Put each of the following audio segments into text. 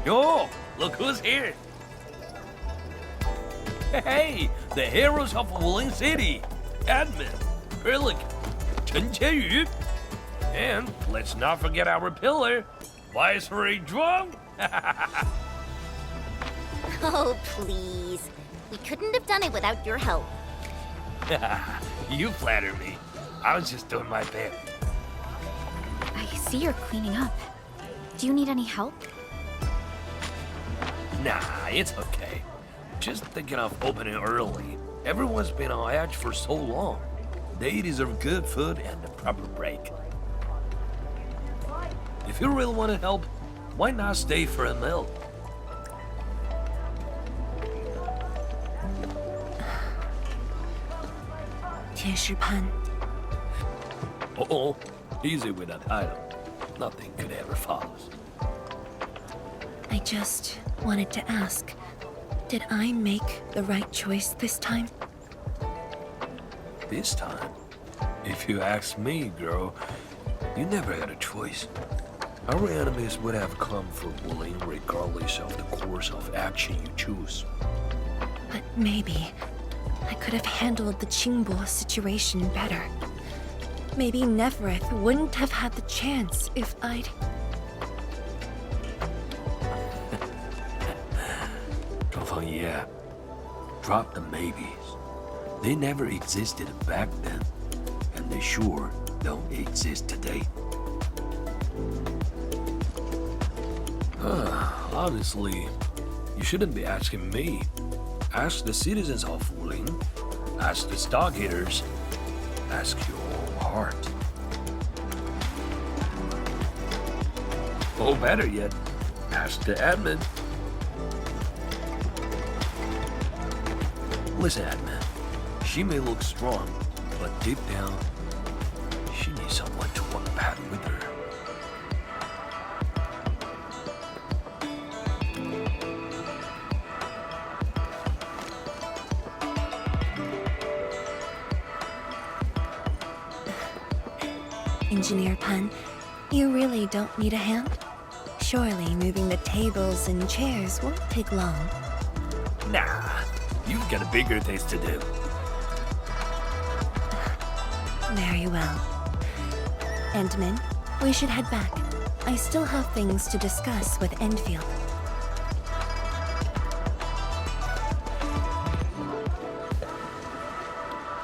Yo, look who's here. Hey, the heroes of Wuling City. Admin, Erlich, Chen Qianyu. And let's not forget our pillar, Viceroy Zhuang. Oh, please. We couldn't have done it without your help. You flatter me. I was just doing my bit. I see you're cleaning up. Do you need any help? Nah, it's okay. Just thinking of opening early. Everyone's been on edge for so long. They deserve good food and a proper break. If you really want to help, why not stay for a meal? Pan. Uh-oh, easy with that title. Nothing could ever follow. I just wanted to ask, did I make the right choice this time? This time, if you ask me, girl, you never had a choice. Our enemies would have come for Wuling regardless of the course of action you choose. But maybe I could have handled the Qingbo situation better. Maybe Nevereth wouldn't have had the chance if I'd... Yeah, drop the maybes. They never existed back then, and they sure don't exist today. Honestly, you shouldn't be asking me. Ask the citizens of Wuling. Ask the stockhaters. Ask your own heart. Or better yet, ask the admin. Listen, admin. She may look strong, but deep down, she needs someone to work bad with her. Engineer Pan, you really don't need a hand? Surely moving the tables and chairs won't take long. Nah, you've got bigger things to do. Very well. Endman, we should head back. I still have things to discuss with Endfield.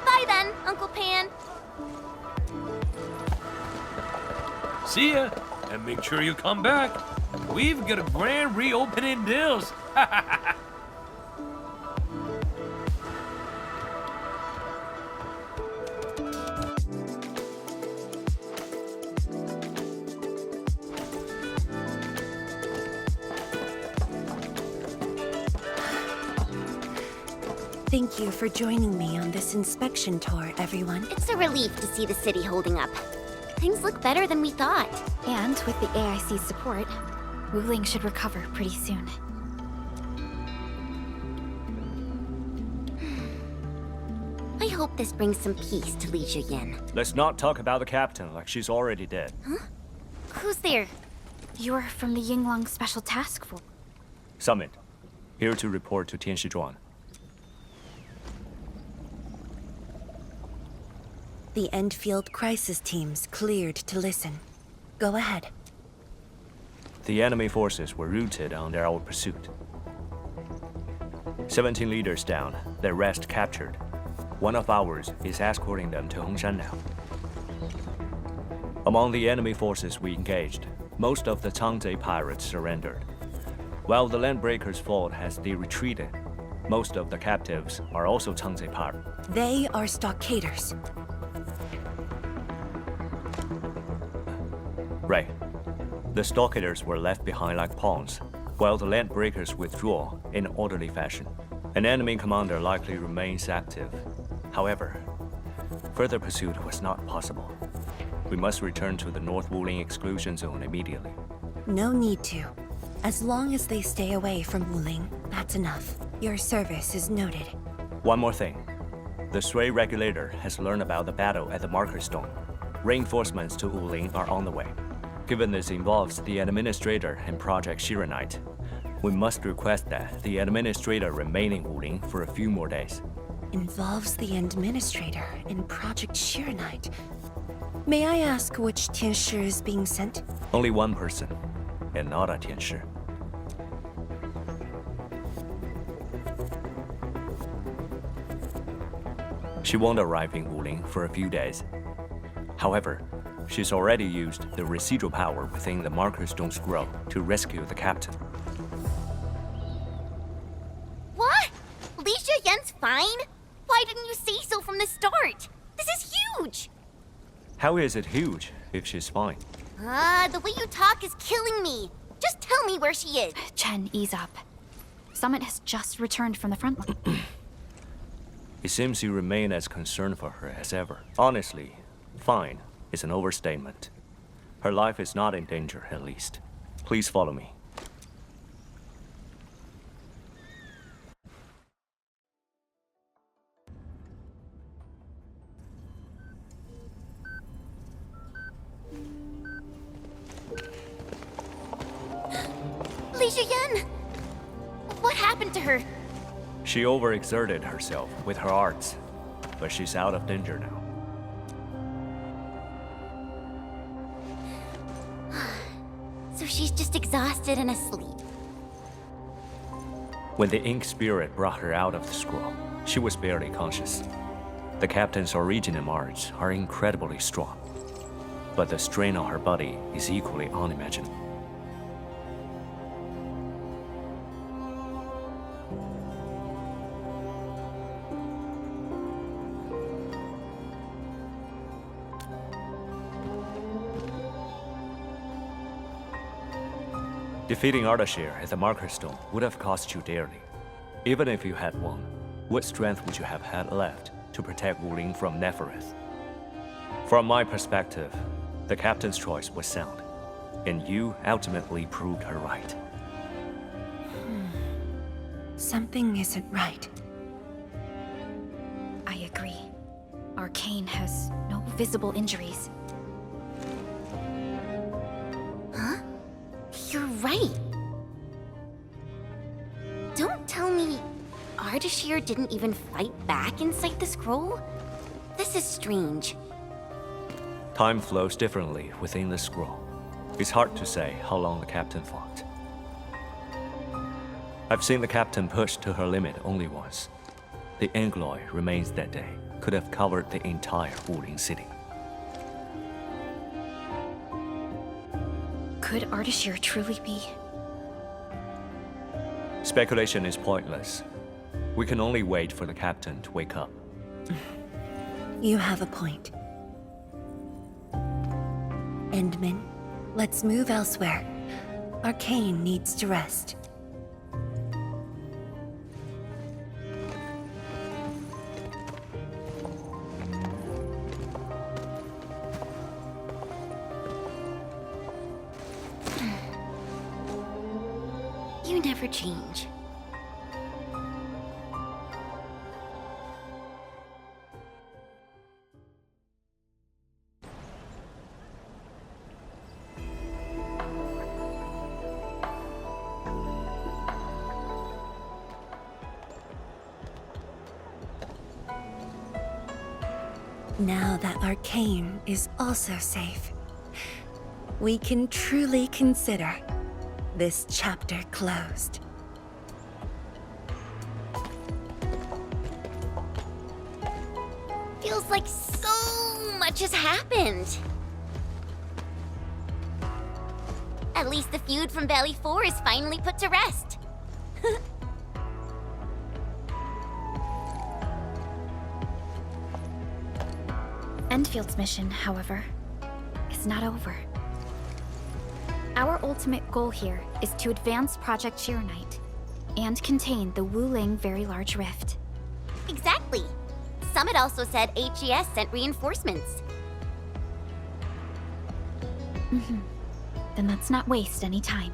Bye then, Uncle Pan. See ya, and make sure you come back. We've got a grand reopening deals. Thank you for joining me on this inspection tour, everyone. It's a relief to see the city holding up. Things look better than we thought. And with the AIC's support, Wuling should recover pretty soon. I hope this brings some peace to Li Yin. Let's not talk about the captain like she's already dead. Huh? Who's there? You're from the Yinglang Special Task Force. Summit, here to report to Tianshizhuang. The Endfield crisis team's cleared to listen. Go ahead. The enemy forces were routed under our pursuit. 17 leaders down, the rest captured. One of ours is escorting them to Hongshan now. Among the enemy forces we engaged, most of the Changzhe pirates surrendered. While the Landbreakers fought as they retreated, most of the captives are also Changzhe pirates. They are stockaders. Right. The stockaders were left behind like pawns, while the Landbreakers withdraw in orderly fashion. An enemy commander likely remains active. However, further pursuit was not possible. We must return to the North Wuling exclusion zone immediately. No need to. As long as they stay away from Wuling, that's enough. Your service is noted. One more thing. The Sui regulator has learned about the battle at the Marker Stone. Reinforcements to Wuling are on the way. Given this involves the administrator and Project Shiranite, We must request that the administrator remain in Wuling for a few more days. Involves the administrator in Project Sheer Knight. May I ask which Tianshi is being sent? Only one person, and not a Tianshi. She won't arrive in Wuling for a few days. However, she's already used the residual power within the Marker Stone Scroll to rescue the captain. What? Li Yan's fine? Why didn't you say so from the start? This is huge! How is it huge if she's fine? The way you talk is killing me. Just tell me where she is. Chen, ease up. Summit has just returned from the front line. It seems you remain as concerned for her as ever. Honestly, fine is an overstatement. Her life is not in danger, at least. Please follow me. Li Yan! What happened to her? She overexerted herself with her arts, but she's out of danger now. So she's just exhausted and asleep. When the ink spirit brought her out of the scroll, she was barely conscious. The captain's original arts are incredibly strong, but the strain on her body is equally unimaginable. Defeating Ardashir at the Marker Stone would have cost you dearly. Even if you had won, what strength would you have had left to protect Wuling from Nefereth? From my perspective, the captain's choice was sound, and you ultimately proved her right. Something isn't right. I agree. Arcane has no visible injuries. You're right. Don't tell me Ardashir didn't even fight back inside the scroll? This is strange. Time flows differently within the scroll. It's hard to say how long the captain fought. I've seen the captain pushed to her limit only once. The Angloy remains that day could have covered the entire Wuling city. Could Ardashir truly be? Speculation is pointless. We can only wait for the captain to wake up. You have a point. Endman, let's move elsewhere. Arcane needs to rest. You never change. Now that Arcane is also safe, we can truly consider this chapter closed. Feels like so much has happened. At least the feud from Valley 4 is finally put to rest. Endfield's mission, however, is not over. Our ultimate goal here is to advance Project Sheer Knight and contain the Wuling Very Large Rift. Exactly. Summit also said HES sent reinforcements. Then let's not waste any time.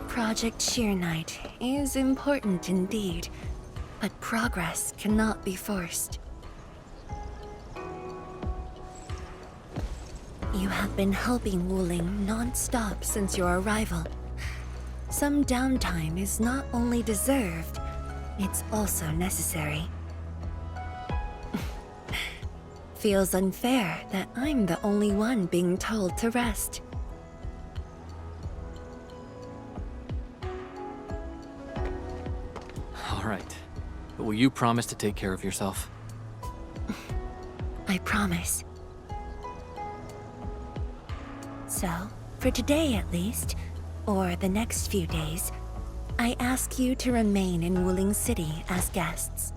Project Sheer Knight is important indeed, but progress cannot be forced. You have been helping Wuling non-stop since your arrival. Some downtime is not only deserved, it's also necessary. Feels unfair that I'm the only one being told to rest. All right. But will you promise to take care of yourself? I promise. So, for today at least, or the next few days, I ask you to remain in Wuling City as guests.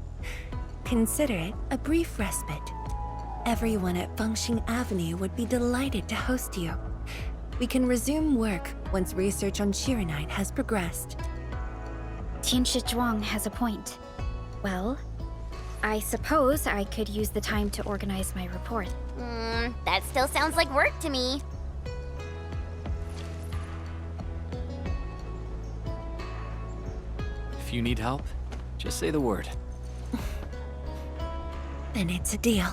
Consider it a brief respite. Everyone at Fengxing Avenue would be delighted to host you. We can resume work once research on Chironite has progressed. Tianshi Zhuang has a point. Well, I suppose I could use the time to organize my report. That still sounds like work to me. If you need help, just say the word. Then it's a deal.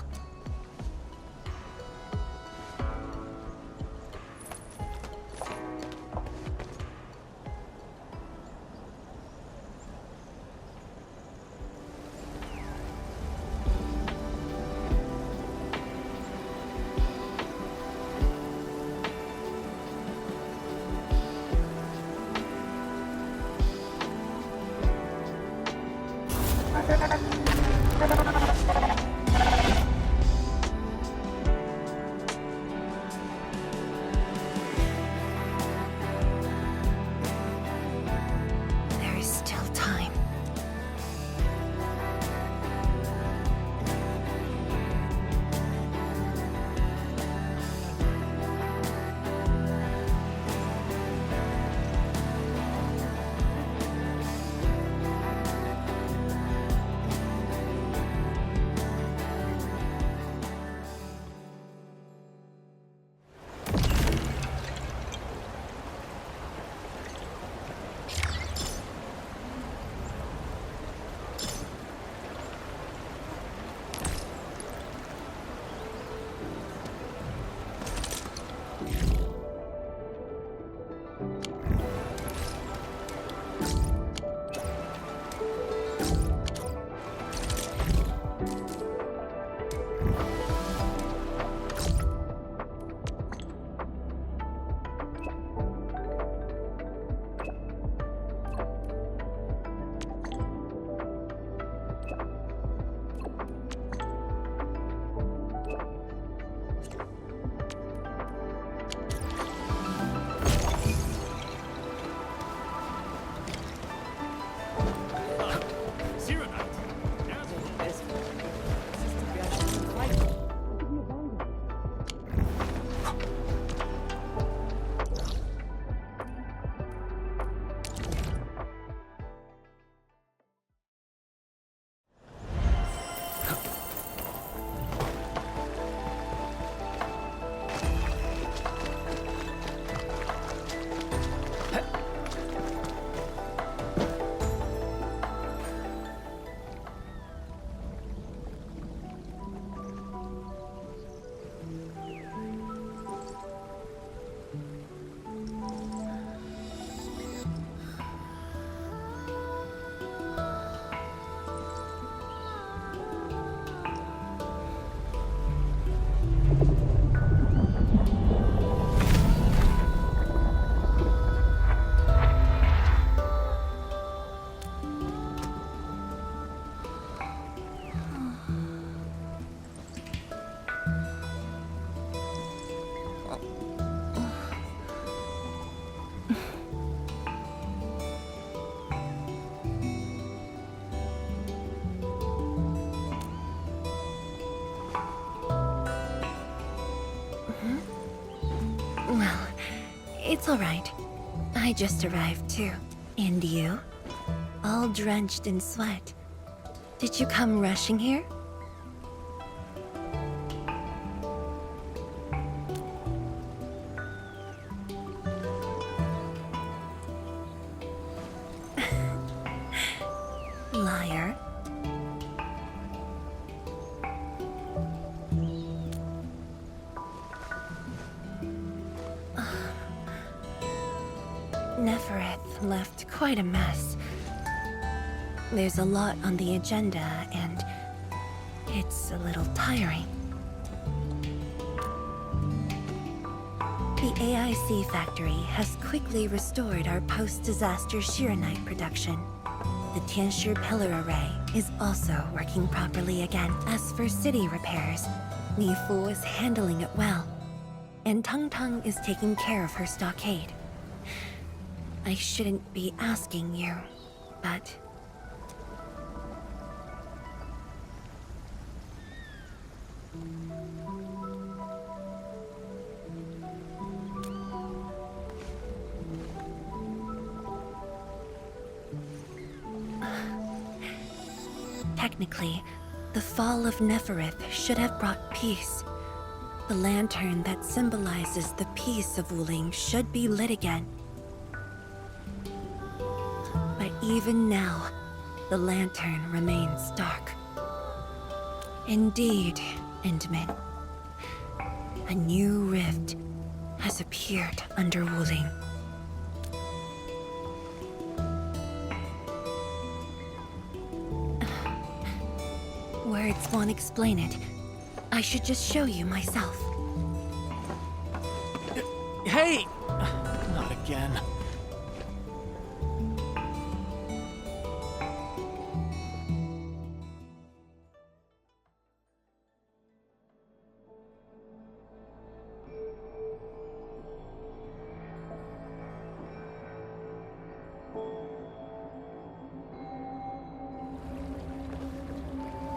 There is still time. Well, it's all right. I just arrived too. And you? All drenched in sweat. Did you come rushing here? Liar. quite a mess. There's a lot on the agenda, and it's a little tiring. The AIC factory has quickly restored our post-disaster Shiranite production. The Tianshi pillar array is also working properly again. As for city repairs, Nifu is handling it well, and Tung Tung is taking care of her stockade. I shouldn't be asking you, but... Technically, the fall of Neferith should have brought peace. The lantern that symbolizes the peace of Wuling should be lit again. But even now, the lantern remains dark. Indeed, Endman. A new rift has appeared under Wuling. Words won't explain it. I should just show you myself. Hey! Not again.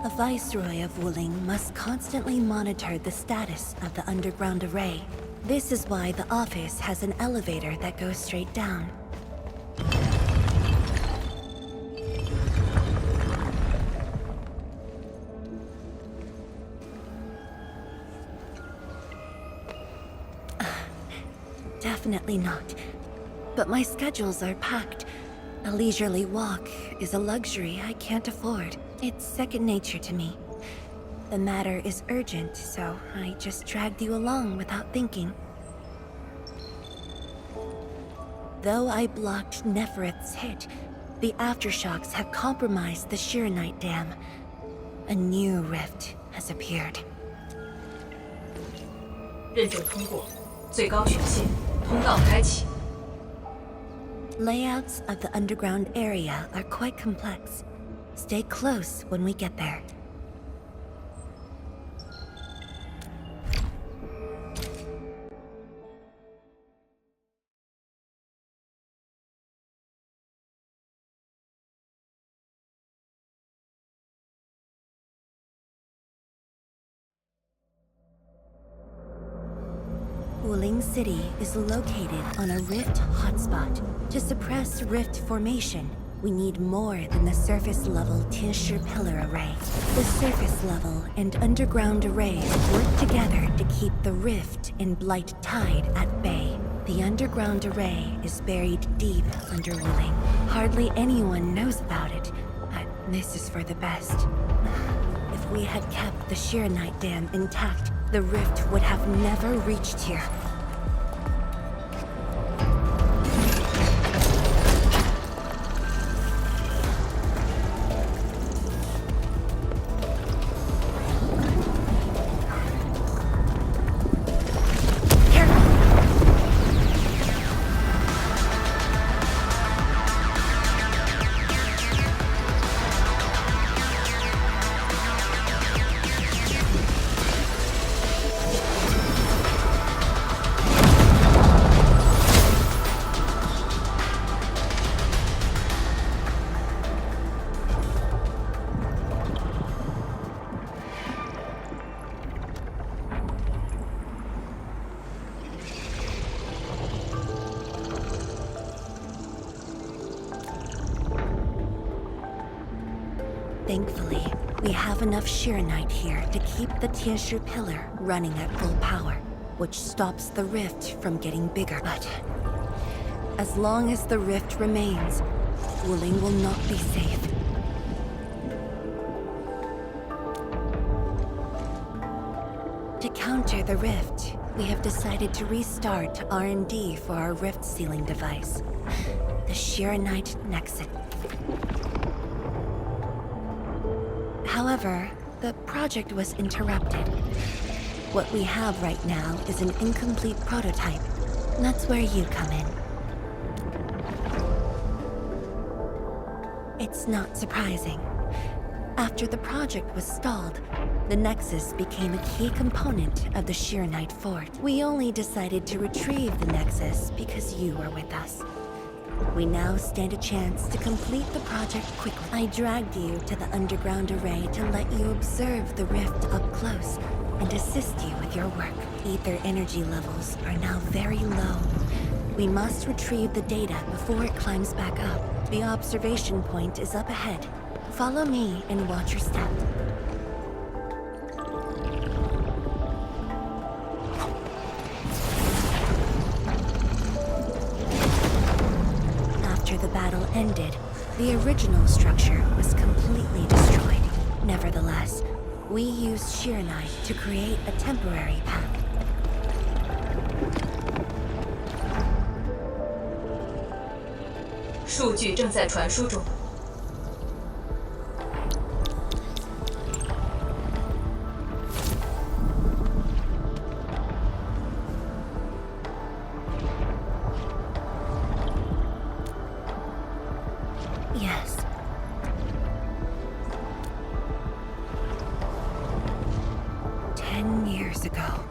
A Viceroy of Wuling must constantly monitor the status of the underground array. This is why the office has an elevator that goes straight down. Definitely not. But my schedules are packed. A leisurely walk is a luxury I can't afford. It's second nature to me. The matter is urgent, so I just dragged you along without thinking. Though I blocked Neferith's hit, the aftershocks have compromised the Shiranite Dam. A new rift has appeared. 认证通过，最高权限，通道开启。 Layouts of the underground area are quite complex. Stay close when we get there. Wuling City is located on a rift hotspot. To suppress rift formation, we need more than the surface-level Tianshi pillar array. The surface-level and underground arrays work together to keep the rift and Blight Tide at bay. The underground array is buried deep under Wuling. Hardly anyone knows about it, but this is for the best. If we had kept the Shiranite Dam intact, the rift would have never reached here. Thankfully, we have enough Shiranite here to keep the Tianshi pillar running at full power, which stops the rift from getting bigger. But as long as the rift remains, Wuling will not be safe. To counter the rift, we have decided to restart R&D for our rift sealing device. the Shiranite Nexus. However, the project was interrupted. What we have right now is an incomplete prototype. That's where you come in. It's not surprising. After the project was stalled, the Nexus became a key component of the Shiranite Fort. We only decided to retrieve the Nexus because you were with us. We now stand a chance to complete the project quickly. I dragged you to the underground array to let you observe the rift up close and assist you with your work. Ether energy levels are now very low. We must retrieve the data before it climbs back up. The observation point is up ahead. Follow me and watch your step. After the battle ended, the original structure was completely destroyed. Nevertheless, we used Shiranite to create a temporary path. 数据正在传输中。 Yes. Years ago.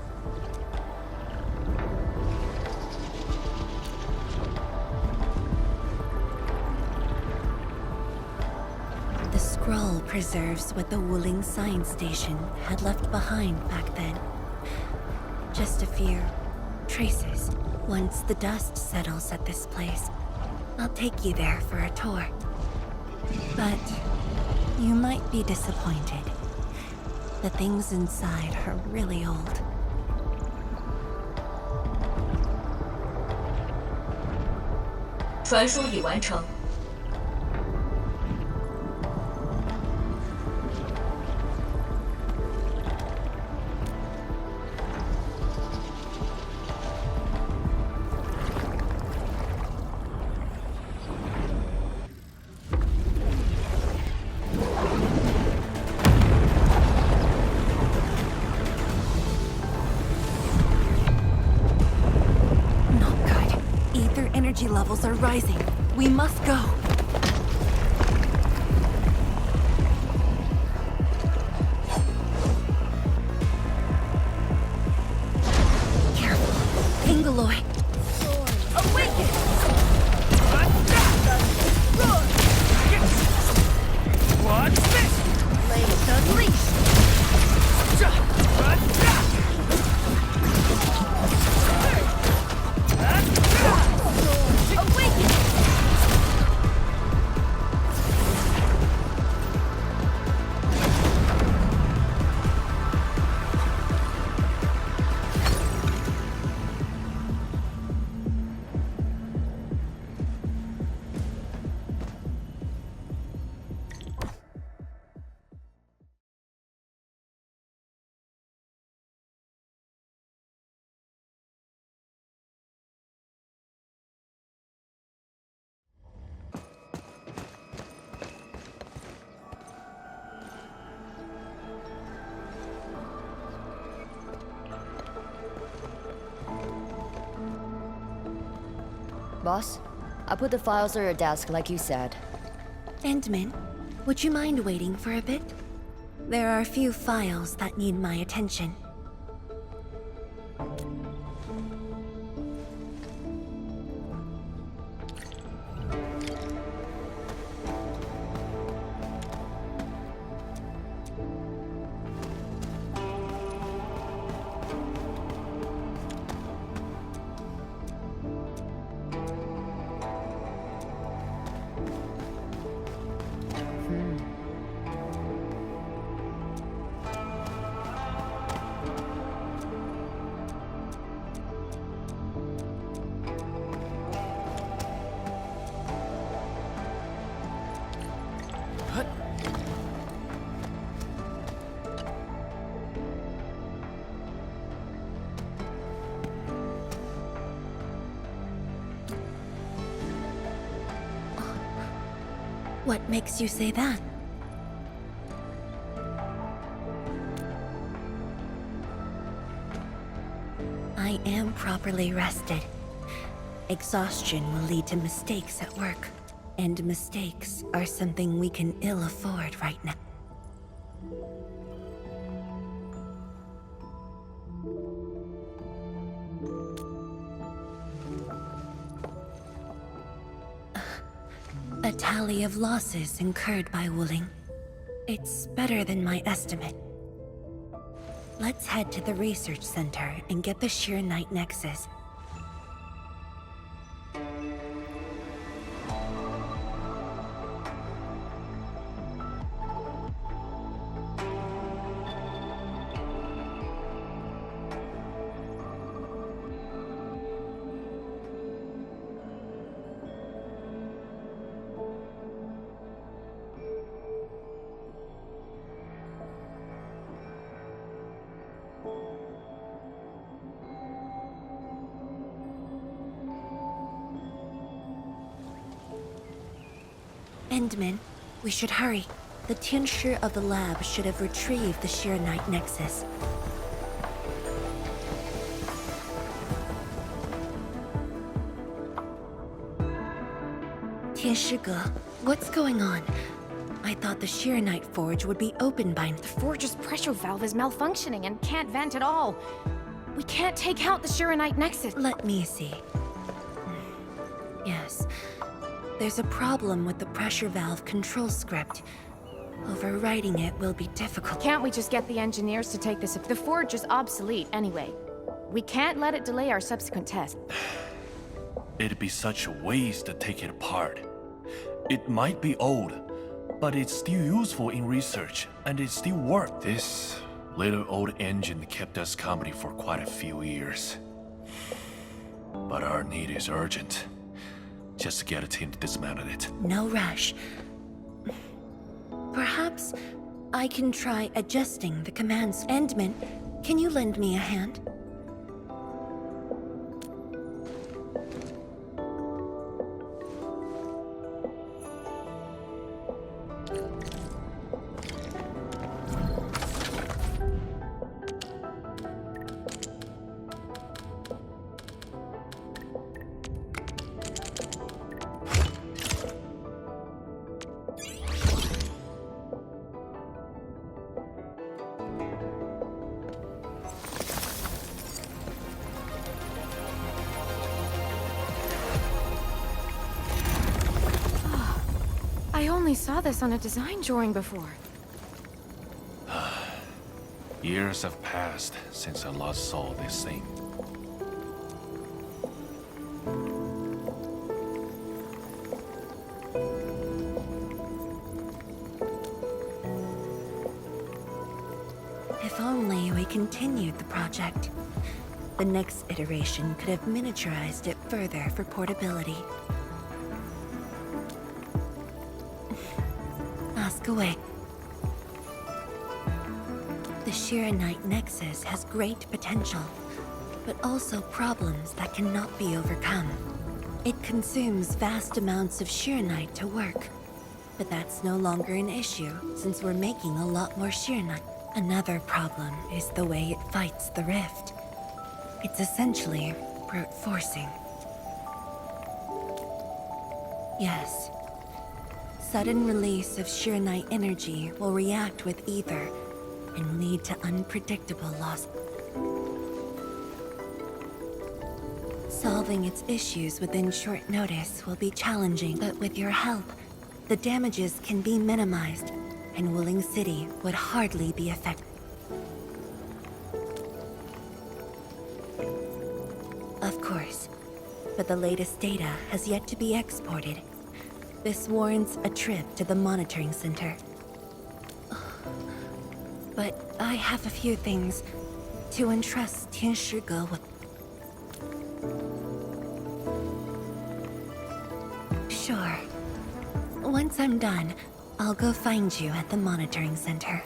The scroll preserves what the Wuling Science Station had left behind back then. Just a few traces. Once the dust settles at this place, I'll take you there for a tour. But you might be disappointed. The things inside are really old. "传输已完成。 Energy levels are rising. We must go. Careful. Ingaloy. Awaken! What's this? Blades unleashed. Boss, I put the files on your desk like you said. Endman, would you mind waiting for a bit? There are a few files that need my attention. What makes you say that? I am properly rested. Exhaustion will lead to mistakes at work, and mistakes are something we can ill afford right now. A tally of losses incurred by Wuling. It's better than my estimate. Let's head to the research center and get the Sheer Knight Nexus. Endman, we should hurry. The Tianshi of the lab should have retrieved the Sheer Knight Nexus. Tianshi, what's going on? I thought the Sheer Knight Forge would be open by now. The Forge's pressure valve is malfunctioning and can't vent at all. We can't take out the Sheer Knight Nexus. Let me see. Yes. There's a problem with the pressure valve control script. Overwriting it will be difficult. Can't we just get the engineers to take this? The Forge is obsolete anyway. We can't let it delay our subsequent test. It'd be such a waste to take it apart. It might be old, but it's still useful in research, and it still works. This little old engine kept us company for quite a few years. But our need is urgent. Just to get a team to dismantle it. No rush. Perhaps I can try adjusting the commands. Endman, can you lend me a hand? I only saw this on a design drawing before. Years have passed since I last saw this thing. If only we continued the project. The next iteration could have miniaturized it further for portability. Ask away. The Sheer Knight Nexus has great potential, but also problems that cannot be overcome. It consumes vast amounts of Sheer Knight to work, but that's no longer an issue since we're making a lot more Sheer Knight. Another problem is the way it fights the rift. It's essentially brute forcing. Yes. Sudden release of Sheer Knight energy will react with ether and lead to unpredictable loss. Solving its issues within short notice will be challenging, but with your help, the damages can be minimized, and Wuling City would hardly be affected. Of course, but the latest data has yet to be exported. This warrants a trip to the monitoring center. But I have a few things to entrust Tianshi with. Sure. Once I'm done, I'll go find you at the monitoring center.